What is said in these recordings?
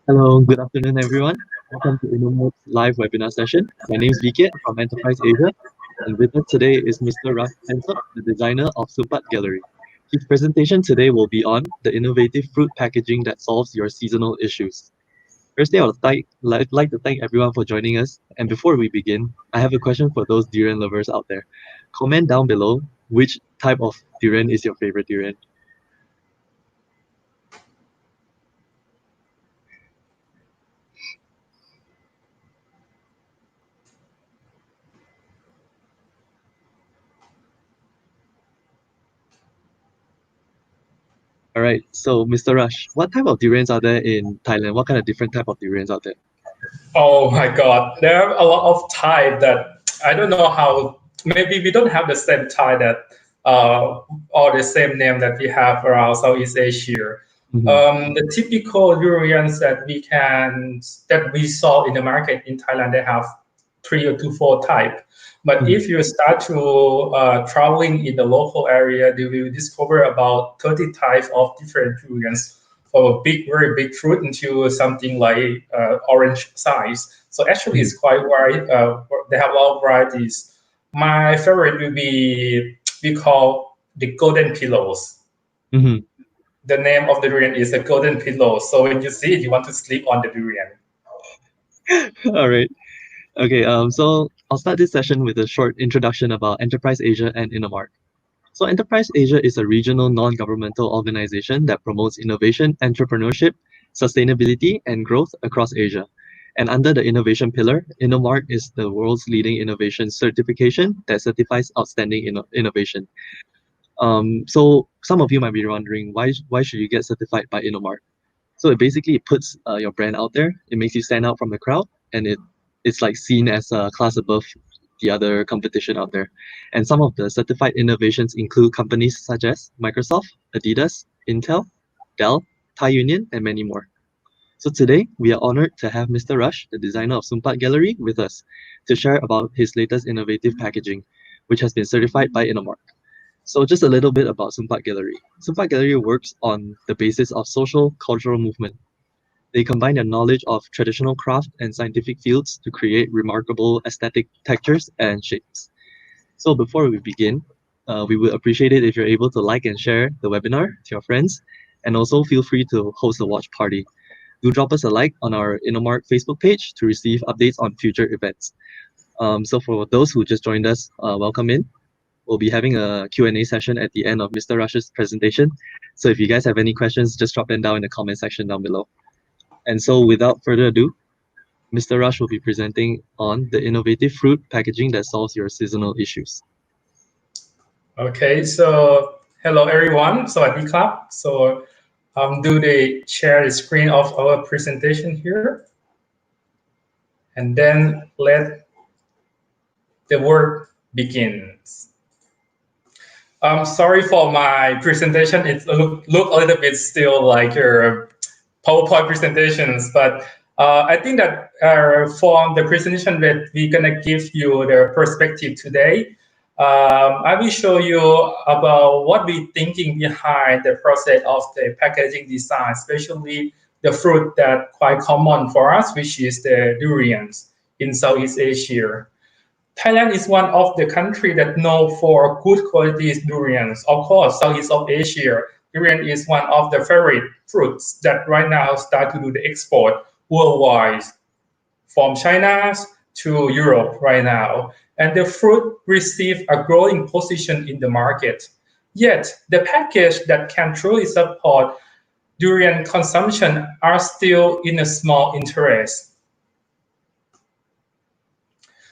Hello, good afternoon, everyone. Welcome to InnoMode's live webinar session. My name is Viket from Enterprise Asia, and with us today is Mr. Raf Pleansuk, the designer of SUMPHAT Gallery. His presentation today will be on the innovative fruit packaging that solves your seasonal issues. Firstly, I would like to thank everyone for joining us. And before we begin, I have a question for those durian lovers out there. Comment down below which type of durian is your favorite durian. All right, so Mr. Rush, what type of durians are there in Thailand? What kind of different type of durians out there? Oh my God, there are a lot of Thai that I don't know how. Maybe we don't have the same Thai that or the same name that we have around Southeast Asia. The typical durians that we saw in the market in Thailand, they have three or two, four type. But if you start to traveling in the local area, you will discover about 30 types of different durians, from a big, very big fruit into something like orange size. So actually, it's quite wide. They have a lot of varieties. My favorite will be we call the golden pillows. The name of the durian is a golden pillow. So when you see it, you want to sleep on the durian. All right. Okay. So I'll start this session with a short introduction about Enterprise Asia and Innomark. So Enterprise Asia is a regional non-governmental organization that promotes innovation, entrepreneurship, sustainability, and growth across Asia. And under the innovation pillar, Innomark is the world's leading innovation certification that certifies outstanding innovation. So some of you might be wondering why should you get certified by Innomark? So it basically puts your brand out there. It makes you stand out from the crowd, and it's like seen as a class above the other competition out there. And some of the certified innovations include companies such as Microsoft, Adidas, Intel, Dell, Thai Union, and many more. So today we are honored to have Mr. Rush, the designer of SUMPHAT Gallery, with us to share about his latest innovative packaging, which has been certified by Innomark. So just a little bit about SUMPHAT Gallery. SUMPHAT Gallery works on the basis of social cultural movement. They combine their knowledge of traditional craft and scientific fields to create remarkable aesthetic textures and shapes. So before we begin, we would appreciate it if you're able to like and share the webinar to your friends, and also feel free to host a watch party. Do drop us a like on our Innomark Facebook page to receive updates on future events. So for those who just joined us, welcome in. We'll be having a Q&A session at the end of Mr. Rush's presentation. So if you guys have any questions, just drop them down in the comment section down below. And so without further ado, Mr. Rush will be presenting on the innovative fruit packaging that solves your seasonal issues. Okay, so hello everyone. Sawadee krap. So do they share the screen of our presentation here? And then let the work begins. I'm sorry for my presentation. It look a little bit still like your PowerPoint presentations, but I think that from the presentation that we're gonna give you the perspective today, I will show you about what we're thinking behind the process of the packaging design, especially the fruit that quite common for us, which is the durians in Southeast Asia. Thailand is one of the country that know for good quality durians. Of course, Southeast of Asia, durian is one of the favorite fruits that right now start to do the export worldwide, from China to Europe right now. And the fruit receive a growing position in the market. Yet, the package that can truly support durian consumption are still in a small interest.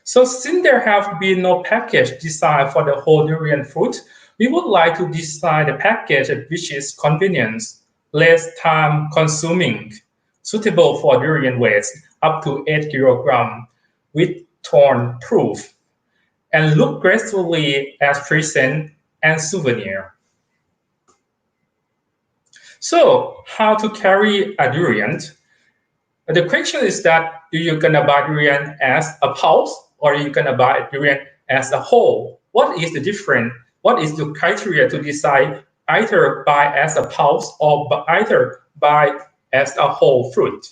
So since there have been no package designed for the whole durian fruit, we would like to design a package which is convenient, less time consuming, suitable for durian weights up to 8 kilograms, with thorn proof, and look gracefully as present and souvenir. So how to carry a durian? The question is that, are you gonna buy durian as a pulse, or are you gonna buy durian as a whole? What is the difference? What is the criteria to decide either buy as a pulse or either buy as a whole fruit?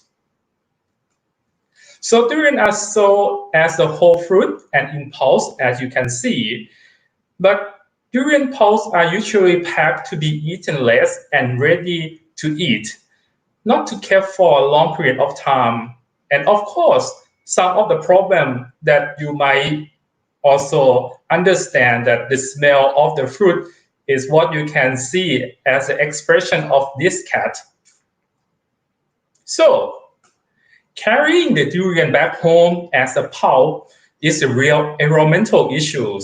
So durian are sold as a whole fruit and in pulse, as you can see. But durian pulps are usually packed to be eaten less and ready to eat, not to keep for a long period of time. And of course, some of the problem that you might also understand that the smell of the fruit is what you can see as an expression of this cat. So carrying the durian back home as a pulp is a real environmental issue.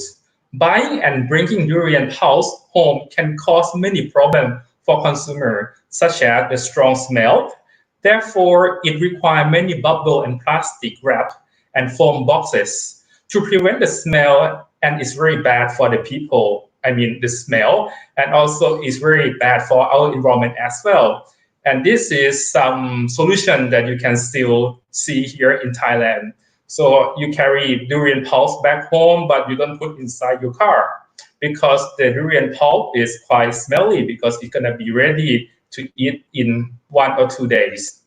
Buying and bringing durian pulps home can cause many problems for consumers, such as the strong smell. Therefore, it requires many bubble and plastic wrap and foam boxes to prevent the smell, and it's very bad for the people. I mean, the smell, and also it's very bad for our environment as well. And this is some solution that you can still see here in Thailand. So you carry durian pulp back home, but you don't put inside your car because the durian pulp is quite smelly because it's gonna be ready to eat in 1 or 2 days.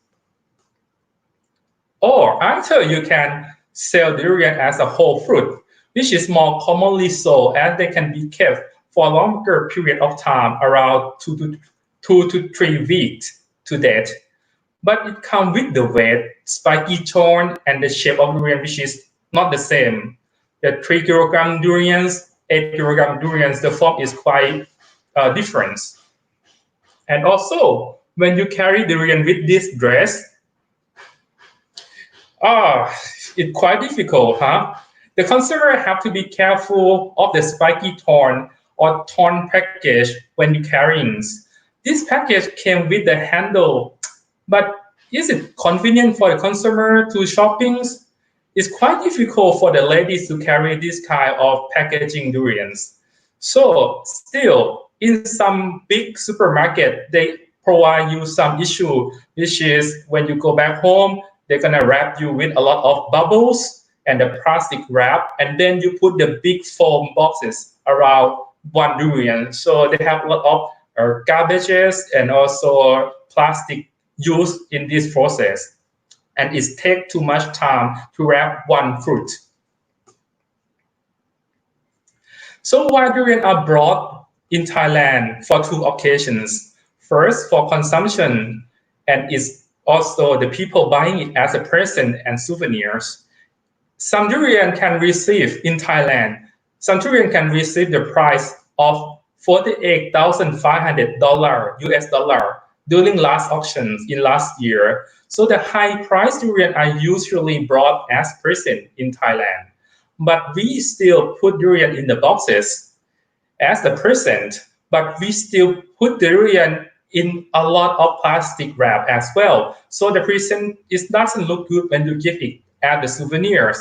Or either you can sell durian as a whole fruit, which is more commonly sold as they can be kept for a longer period of time, around 2 to 3 weeks to date. But it comes with the weight, spiky thorn, and the shape of durian, which is not the same. The 3 kilogram durians, 8 kilogram durians, the form is quite different. And also, when you carry durian with this dress, it's quite difficult, huh? The consumer have to be careful of the spiky thorn or thorn package when you carrying. This package came with the handle, but is it convenient for the consumer to shopping? It's quite difficult for the ladies to carry this kind of packaging durians. So still, in some big supermarket, they provide you some issue, which is when you go back home, they're gonna wrap you with a lot of bubbles and the plastic wrap, and then you put the big foam boxes around one durian. So they have a lot of garbages and also plastic used in this process, and it takes too much time to wrap one fruit. So wild durian are brought in Thailand for 2 occasions. First, for consumption, and it's also the people buying it as a present and souvenirs. Some durian can receive in Thailand. Some durian can receive the price of $48,500 US dollar during last auctions in last year. So the high price durian are usually brought as present in Thailand. But we still put durian in the boxes as the present, but we still put durian in a lot of plastic wrap as well. So the present doesn't look good when you give it as the souvenirs.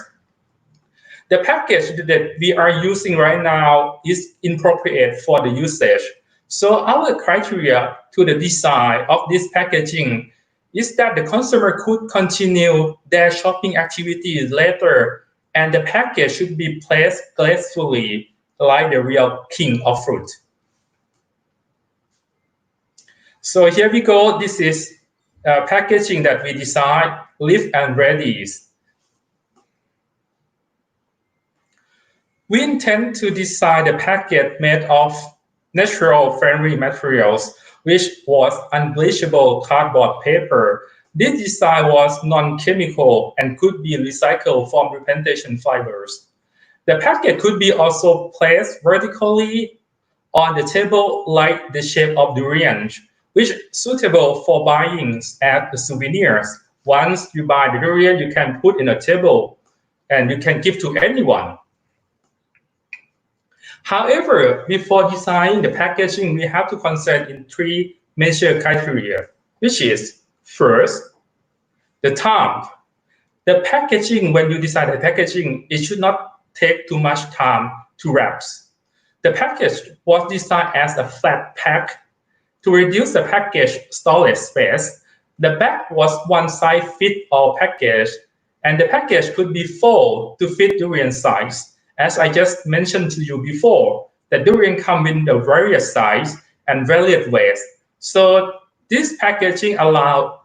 The package that we are using right now is inappropriate for the usage. So our criteria to the design of this packaging is that the consumer could continue their shopping activities later, and the package should be placed gracefully like the real king of fruit. So here we go. This is packaging that we design, live and ready. We intend to design the packet made of natural friendly materials, which was unbleachable cardboard paper. This design was non-chemical and could be recycled from replantation fibers. The packet could be also placed vertically on the table like the shape of durians, which is suitable for buying as souvenirs. Once you buy the durian, you can put in a table and you can give to anyone. However, before designing the packaging, we have to consider in 3 major criteria, which is first, the time. The packaging, when you design the packaging, it should not take too much time to wrap. The package was designed as a flat pack to reduce the package storage space. The back was one size fit all package, and the package could be folded to fit durian size. As I just mentioned to you before, the durian come in the various size and various weights. So this packaging allowed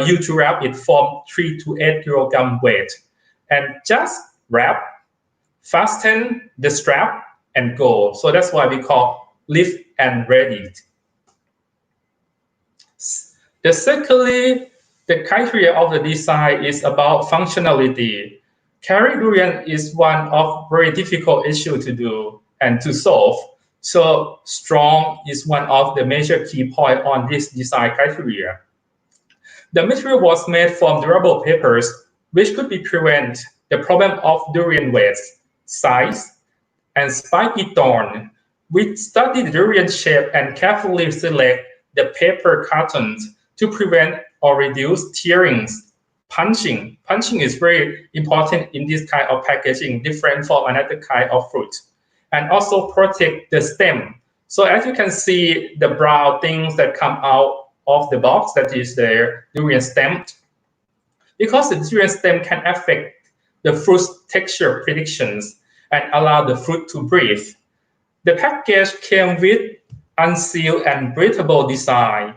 you to wrap it from 3 to 8 kilogram weight. And just wrap, fasten the strap, and go. So that's why we call lift and ready. Secondly, the criteria of the design is about functionality. Carry durian is one of very difficult issue to do and to solve. So strong is one of the major key point on this design criteria. The material was made from durable papers, which could be prevent the problem of durian weight, size, and spiky thorn. We study the durian shape and carefully select the paper cartons to prevent or reduce tearings. Punching is very important in this kind of packaging, different from another kind of fruit. And also protect the stem. So as you can see, the brown things that come out of the box, that is the durian stem. Because the durian stem can affect the fruit's texture predictions and allow the fruit to breathe. The package came with unsealed and breathable design.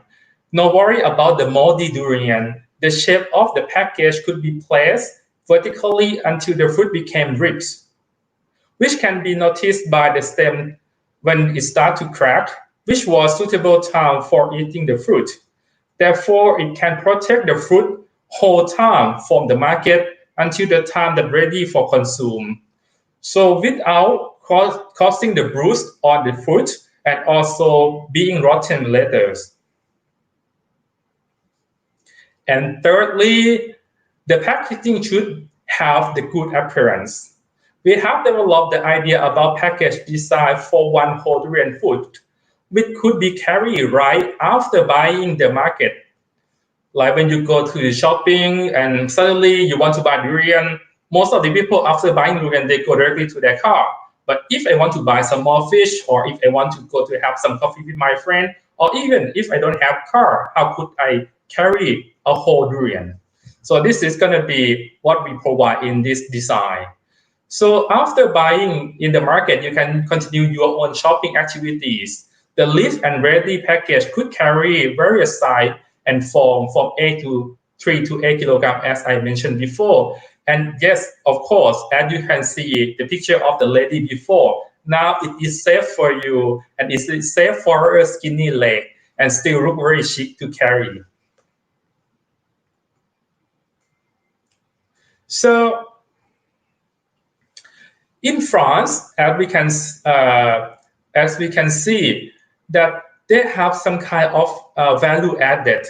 No worry about the moldy durian. The shape of the package could be placed vertically until the fruit became ribs, which can be noticed by the stem when it starts to crack, which was suitable time for eating the fruit. Therefore, it can protect the fruit whole time from the market until the time that ready for consume. So without causing the bruise on the fruit and also being rotten later. And thirdly, the packaging should have the good appearance. We have developed the idea about package design for one whole durian fruit, which could be carried right after buying the market. Like when you go to the shopping and suddenly you want to buy durian, most of the people after buying durian, they go directly to their car. But if I want to buy some more fish, or if I want to go to have some coffee with my friend, or even if I don't have car, how could I carry a whole durian? So this is going to be what we provide in this design. So after buying in the market, you can continue your own shopping activities. The lift and ready package could carry various size and form from 3 to 8 kilogram, as I mentioned before. And yes, of course, as you can see the picture of the lady before, now it is safe for you and it is safe for a skinny leg and still look very chic to carry. So in France, as we can see that they have some kind of value added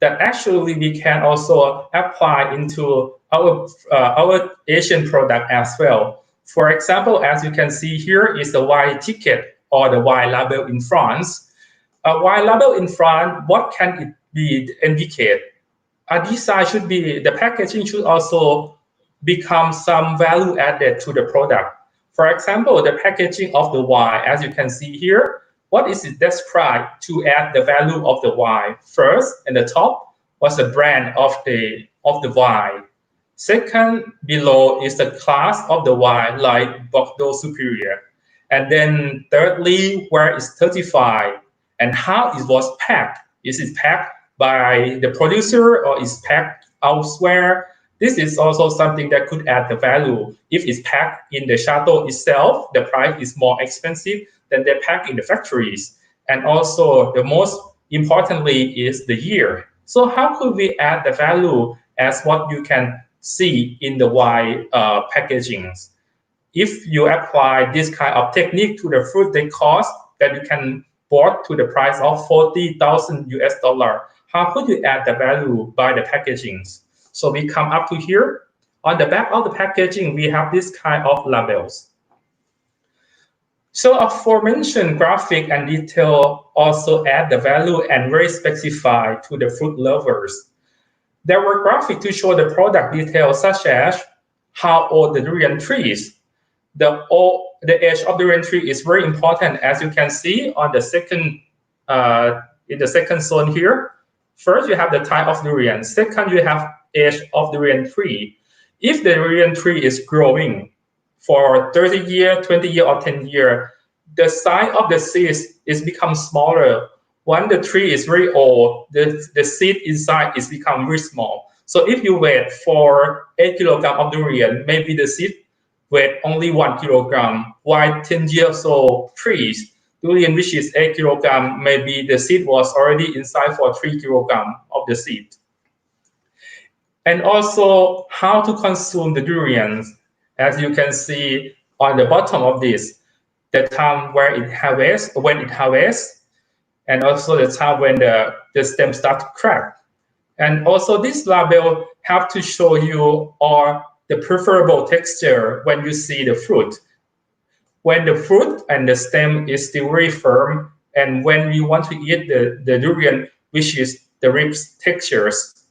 that actually we can also apply into our Asian product as well. For example, as you can see here is the wine ticket or the wine label in France. A wine label in France, what can it be indicate? A design should be, the packaging should also become some value added to the product. For example, the packaging of the wine, as you can see here, what is it described to add the value of the wine? First, in the top was the brand of the wine. Second, below is the class of the wine, like Bordeaux Superior. And then thirdly, where it's certified and how it was packed. Is it packed by the producer or is packed elsewhere? This is also something that could add the value. If it's packed in the chateau itself, the price is more expensive than they pack in the factories. And also the most importantly is the year. So how could we add the value as what you can see in the wine packagings? If you apply this kind of technique to the fruit, they cost that you can bought to the price of 40,000 US dollar. How could you add the value by the packagings? So we come up to here. On the back of the packaging, we have this kind of labels. So aforementioned graphic and detail also add the value and very specified to the fruit lovers. There were graphics to show the product details such as how old the durian tree is. The age of the durian tree is very important, as you can see on the second in the second zone here. First, you have the type of durian. Second, you have age of the durian tree. If the durian tree is growing for 30 years, 20 years, or 10 years, the size of the seeds is become smaller When the tree is very old, the seed inside is become very small. So if you wait for 8 kilograms of durian, maybe the seed weight only 1 kilogram. While 10 years old trees, durian which is 8 kilogram, maybe the seed was already inside for 3 kilogram of the seed. And also how to consume the durians. As you can see on the bottom of this, the time when it harvests, and also the time when the stem starts to crack. And also this label have to show you or the preferable texture when you see the fruit. When the fruit and the stem is still very firm, and when you want to eat the durian, which is the ribs textures.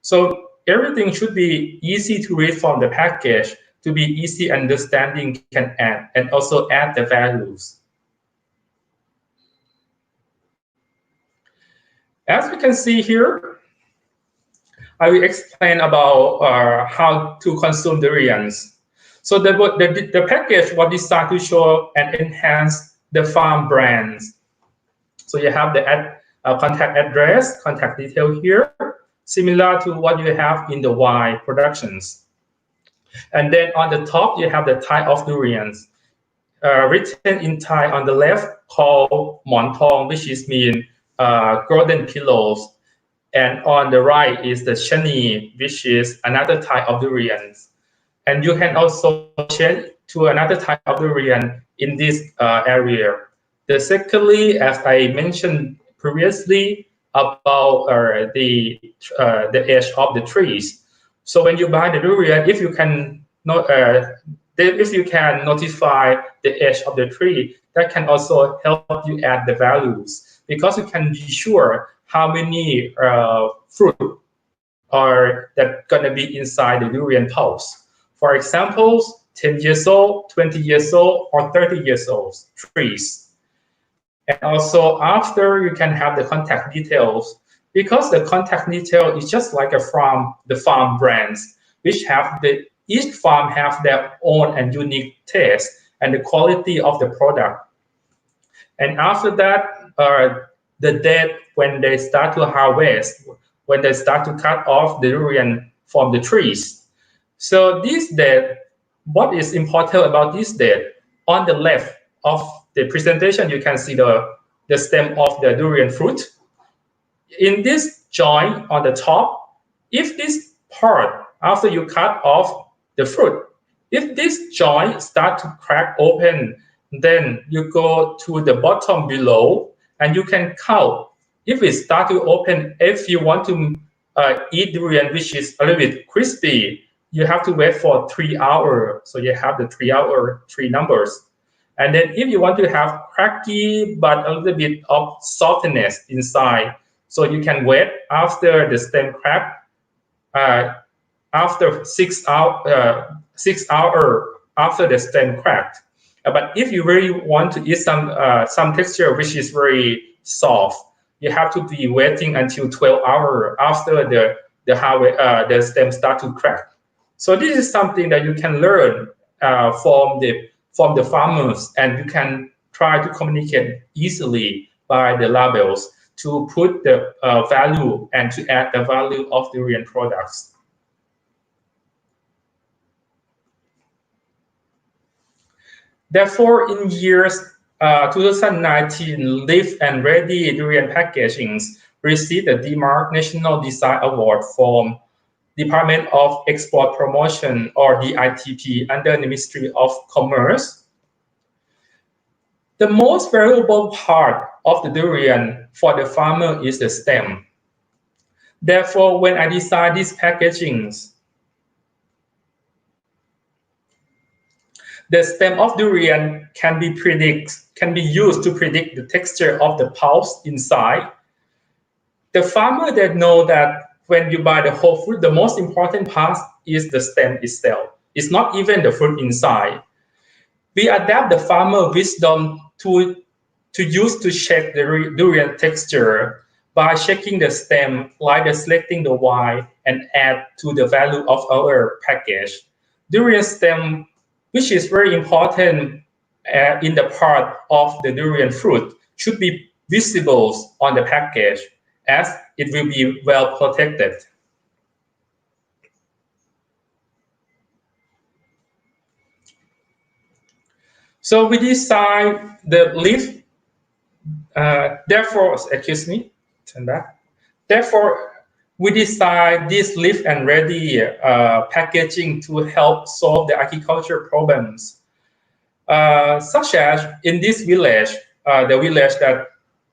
So everything should be easy to read from the package, to be easy understanding can add, and also add the values. As we can see here, I will explain about how to consume durians. So the package was designed to show and enhance the farm brands. So you have the contact address, contact detail here, similar to what you have in the wine productions. And then on the top, you have the type of durians. Written in Thai on the left called Montong, which is mean golden pillows. And on the right is the Shani, which is another type of durians. And you can also change to another type of durian in this area. Secondly, as I mentioned previously about the edge of the trees. So when you buy the durian, if you can notify the edge of the tree, that can also help you add the values, because you can be sure how many fruit are that gonna be inside the durian pulse. For example, 10 years old, 20 years old, or 30 years old trees. And also after, you can have the contact details, because the contact detail is just like from the farm brands, which have each farm have their own and unique taste and the quality of the product. And after that, the date when they start to harvest, when they start to cut off the durian from the trees. So this date, what is important about this date? On the left of the presentation, you can see the stem of the durian fruit. In this joint on the top, if this part, after you cut off the fruit, if this joint start to crack open, then you go to the bottom below and you can count. If it start to open, if you want to eat durian which is a little bit crispy, you have to wait for 3 hours. So you have the 3 numbers. And then if you want to have cracky but a little bit of saltiness inside, so you can wait after the stem crack, after 6 hours after the stem cracked. But if you really want to eat some texture which is very soft, you have to be waiting until 12 hours after the stem start to crack. So this is something that you can learn from the farmers, and you can try to communicate easily by the labels to put the value and to add the value of durian products. Therefore, in years 2019, Live and Ready Durian Packagings received the DMARC National Design Award from Department of Export Promotion, or DITP, under the Ministry of Commerce. The most valuable part of the durian for the farmer is the stem. Therefore, when I design these packagings, the stem of durian can be used to predict the texture of the pulps inside. The farmer that know that when you buy the whole fruit, the most important part is the stem itself. It's not even the fruit inside. We adapt the farmer wisdom to use to check the durian texture by checking the stem, like selecting the Y and add to the value of our package. Durian stem, which is very important in the part of the durian fruit, should be visible on the package, as it will be well protected. So we design the leaf. Therefore, excuse me, turn back. Therefore, we design this leaf and ready packaging to help solve the agriculture problems, such as in this village, the village that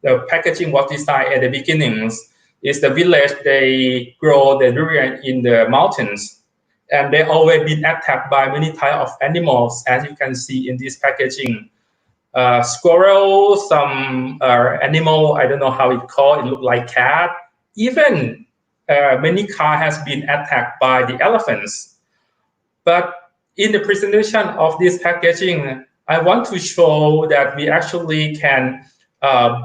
the packaging was designed at the beginnings is the village they grow the durian in the mountains, and they always been attacked by many types of animals, as you can see in this packaging. Squirrel, some animal, I don't know how it called, it looked like cat. Even many car has been attacked by the elephants. But in the presentation of this packaging, I want to show that we actually can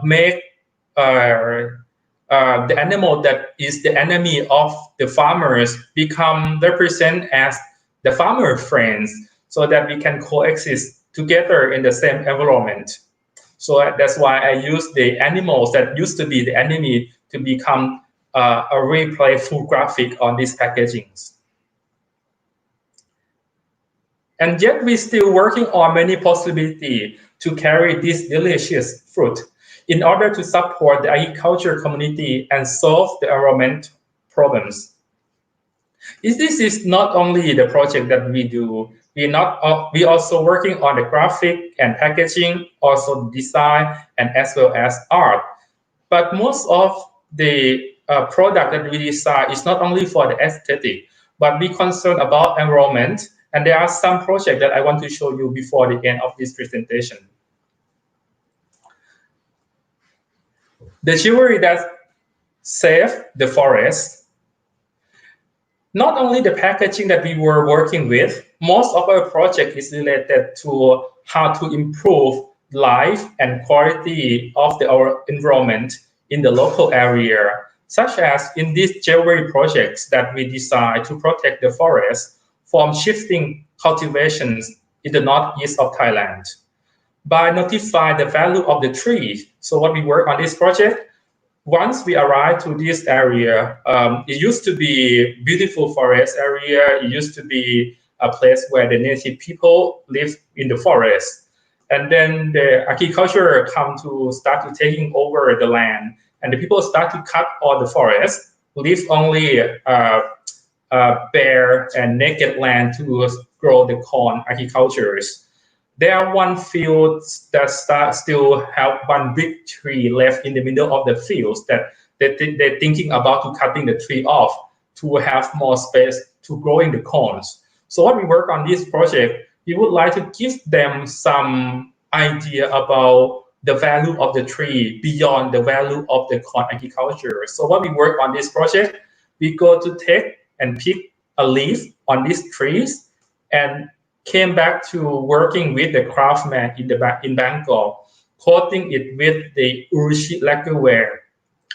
make the animal that is the enemy of the farmers become represent as the farmer friends, so that we can coexist together in the same environment. So that's why I use the animals that used to be the enemy to become a very playful graphic on these packagings. And yet we're still working on many possibilities to carry this delicious fruit in order to support the agriculture community and solve the environment problems. This is not only the project that we do, we also working on the graphic and packaging, also design, and as well as art. But most of the product that we design is not only for the aesthetic, but we concern about environment. And there are some projects that I want to show you before the end of this presentation. The jewelry that save the forest. Not only the packaging that we were working with, most of our project is related to how to improve life and quality of our environment in the local area, such as in these jewelry projects that we design to protect the forest from shifting cultivations in the northeast of Thailand. By notifying the value of the trees, so what we work on this project, once we arrive to this area, it used to be beautiful forest area. It used to be a place where the native people live in the forest. And then the agriculture come to start to taking over the land, and the people start to cut all the forest, leave only bare and naked land to grow the corn agricultures. There are one field that still have one big tree left in the middle of the fields that they're thinking about to cutting the tree off to have more space to growing the corns. So what we work on this project, we would like to give them some idea about the value of the tree beyond the value of the corn agriculture. So what we work on this project, we go to take and pick a leaf on these trees and came back to working with the craftsman in Bangkok, coating it with the urushi lacquerware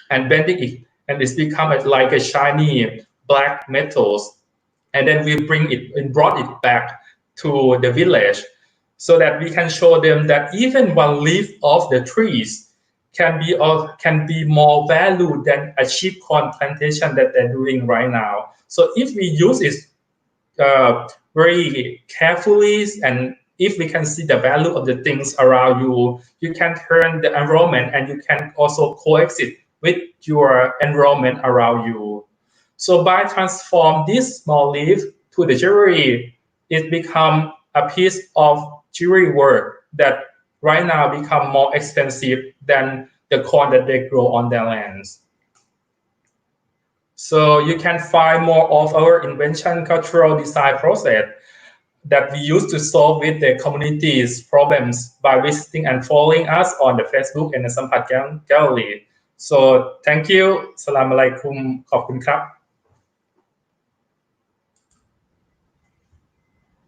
and bending it, and it's become like a shiny black metals. And then we brought it back to the village so that we can show them that even one leaf of the trees can be more valued than a cheap corn plantation that they're doing right now. So if we use it very carefully, and if we can see the value of the things around you, you can turn the environment and you can also coexist with your environment around you. So by transform this small leaf to the jewelry, it become a piece of jewelry work that right now become more expensive than the corn that they grow on their lands. So you can find more of our invention cultural design process that we use to solve with the community's problems by visiting and following us on the Facebook and the SUMPHAT Gallery. So thank you. Salam alaikum. ขอบคุณครับ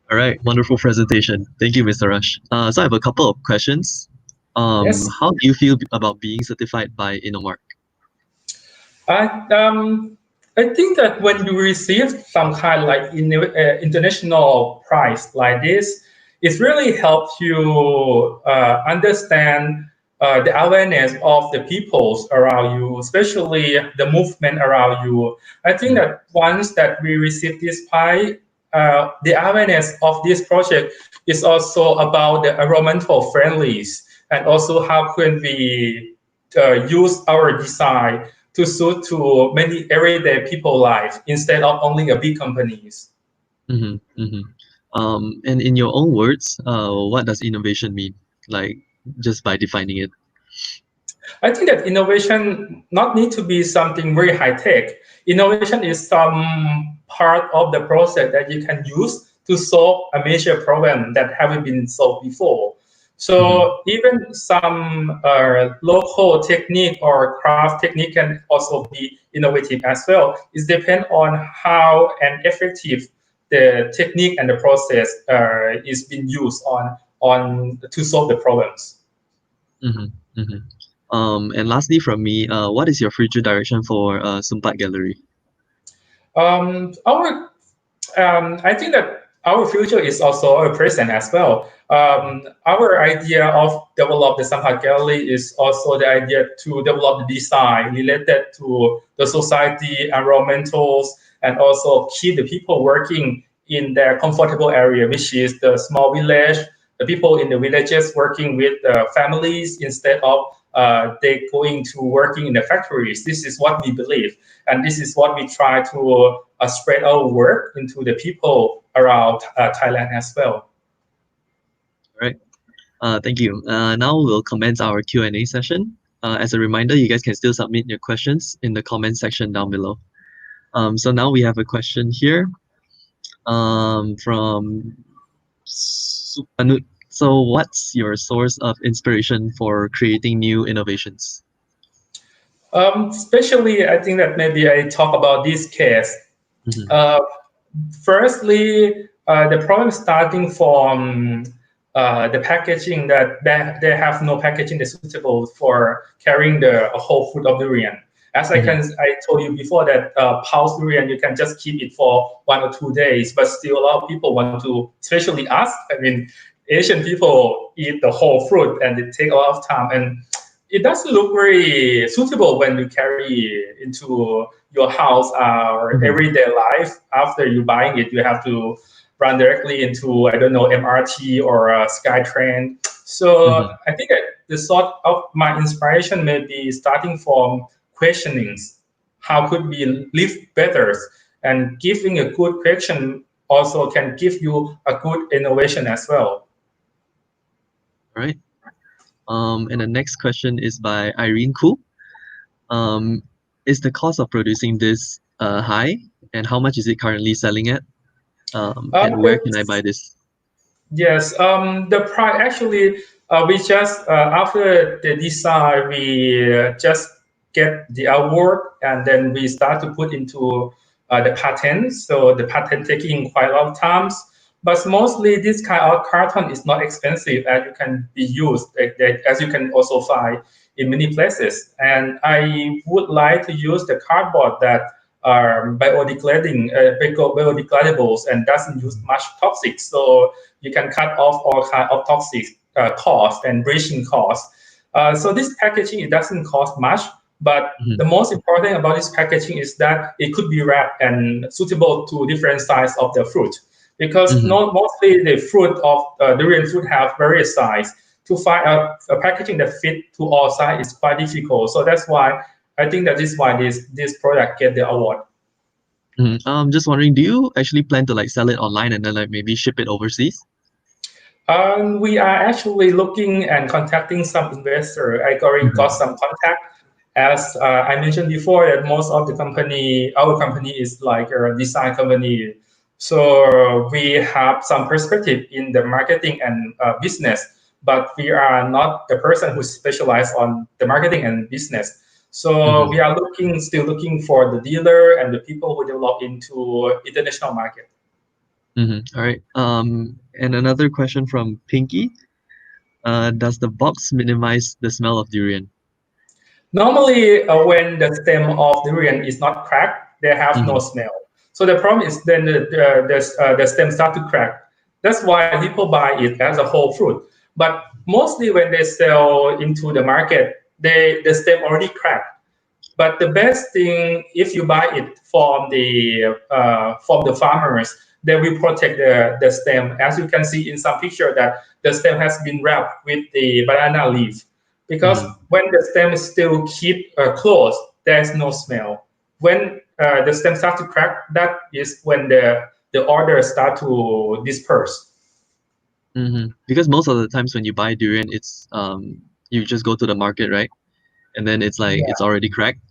All right, wonderful presentation. Thank you, Mr. Rush. So I have a couple of questions. Yes. How do you feel about being certified by Innomark? I think that when you receive some kind like international prize like this, it really helps you understand the awareness of the peoples around you, especially the movement around you. I think that once that we receive this pie, the awareness of this project is also about the environmental friendlies, and also how can we use our design to suit to many everyday people life instead of only a big companies. Mm-hmm, mm-hmm. And in your own words, what does innovation mean? Like just by defining it. I think that innovation not need to be something very high tech. Innovation is some part of the process that you can use to solve a major problem that haven't been solved before. Mm-hmm, So even some local technique or craft technique can also be innovative as well. It depends on how and effective the technique and the process is being used on to solve the problems. mm-hmm, mm-hmm. And lastly, from me, what is your future direction for SUMPHAT Gallery? Our I think that our future is also our present as well. Our idea of develop the SUMPHAT Gallery is also the idea to develop the design related to the society, environmentals, and also keep the people working in their comfortable area, which is the small village, the people in the villages working with families instead of they going to working in the factories. This is what we believe, and this is what we try to spread our work into the people around Thailand as well. All right. Thank you. Now we'll commence our Q&A session. As a reminder, you guys can still submit your questions in the comment section down below. So now we have a question here from Supanut. So what's your source of inspiration for creating new innovations? Especially, I think that maybe I talk about this case. Mm-hmm, Uh, Firstly, the problem starting from the packaging that they have no packaging that's suitable for carrying the whole fruit of durian. As mm-hmm, I told you before that pulse durian you can just keep it for 1 or 2 days, but still a lot of people want to, especially us. I mean, Asian people eat the whole fruit and it take a lot of time, and it doesn't look very suitable when you carry into your house or mm-hmm, everyday life. After you buying it, you have to run directly into, I don't know, MRT or SkyTrain. So mm-hmm. I think that the sort of my inspiration may be starting from questionings. How could we live better? And giving a good question also can give you a good innovation as well. All right. And the next question is by Irene Koo. Um, is the cost of producing this high, and how much is it currently selling at? And where can I buy this? Yes, the price actually, we just after the design, we just get the award, and then we start to put into the patent. So the patent taking quite a lot of times, but mostly this kind of carton is not expensive, and you can be used as you can also find in many places. And I would like to use the cardboard that are biodegradables and doesn't use much toxic. So you can cut off all kind of toxic cost and breaching cost. So this packaging, it doesn't cost much, but Mhm, the most important about this packaging is that it could be wrapped and suitable to different size of the fruit, because mhm. not mostly the fruit of durian fruit have various size. To find a packaging that fit to all size is quite difficult. So that's why I think that is why this product get the award. Just wondering, do you actually plan to like sell it online and then like maybe ship it overseas? We are actually looking and contacting some investor. I already got Mhm, some contact. As I mentioned before, that most of the company, our company is like a design company. So we have some perspective in the marketing and business, but we are not the person who specialized on the marketing and business. So we mhm, are still looking for the dealer and the people who develop into international market. All right. And another question from Pinky. Does the box minimize the smell of durian? Normally, when the stem of durian is not cracked, they have no Mhm, smell. So the problem is then the stem start to crack. That's why people buy it as a whole fruit. But mostly when they sell into the market, the stem already cracked. But the best thing, if you buy it from the farmers, they will protect the stem. As you can see in some picture, that the stem has been wrapped with the banana leaf, because Mm-hmm. when the stem is still keep closed, there's no smell. When the stem starts to crack, that is when the odor start to disperse. Mm-hmm. Because most of the times when you buy durian, it's you just go to the market, right? And then it's like it's Yeah, already cracked.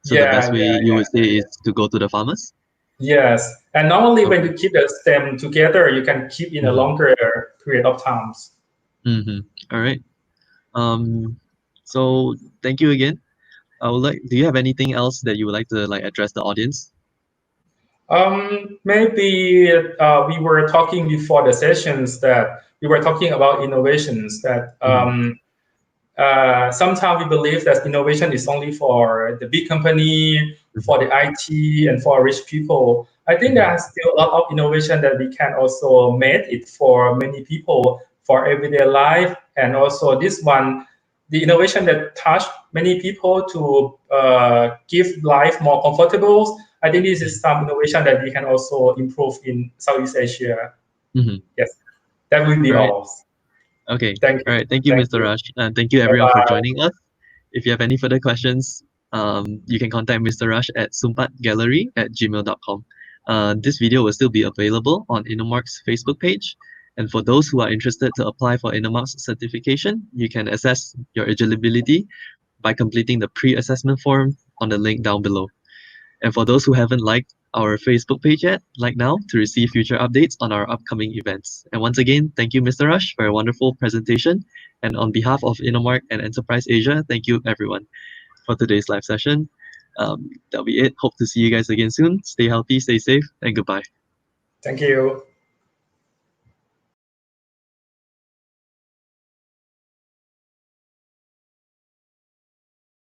So the best yeah, way yeah, you would yeah. say is to go to the farmers. Yes, and normally when Okay. you keep the stem together, you can keep in a Mm-hmm. longer period of times. Mm-hmm. All right. Um, so thank you again. I would like. Do you have anything else that you would like to like address the audience? Maybe we were talking before the sessions that we were talking about innovations that Mm-hmm. sometimes we believe that innovation is only for the big company, Mm-hmm. for the IT, and for rich people. I think Mm-hmm. there's still a lot of innovation that we can also make it for many people for everyday life, and also this one, the innovation that touch many people to give life more comfortable. I think this is some innovation that we can also improve in Southeast Asia. Mm-hmm. Yes, that will be All right. all. Okay. Thank All you. right. Thank you, Thank Mr. you. Rush, and thank you Bye everyone for bye. joining us. If you have any further questions, you can contact Mr. Rush at sumphatgallery@gmail.com. This video will still be available on Innomark's Facebook page. And for those who are interested to apply for Innomark's certification, you can assess your eligibility by completing the pre-assessment form on the link down below. And for those who haven't liked our Facebook page yet, like now to receive future updates on our upcoming events. And once again, thank you, Mr. Rush, for a wonderful presentation. And on behalf of Innomark and Enterprise Asia, thank you everyone for today's live session. That'll be it. Hope to see you guys again soon. Stay healthy, stay safe, and goodbye. Thank you.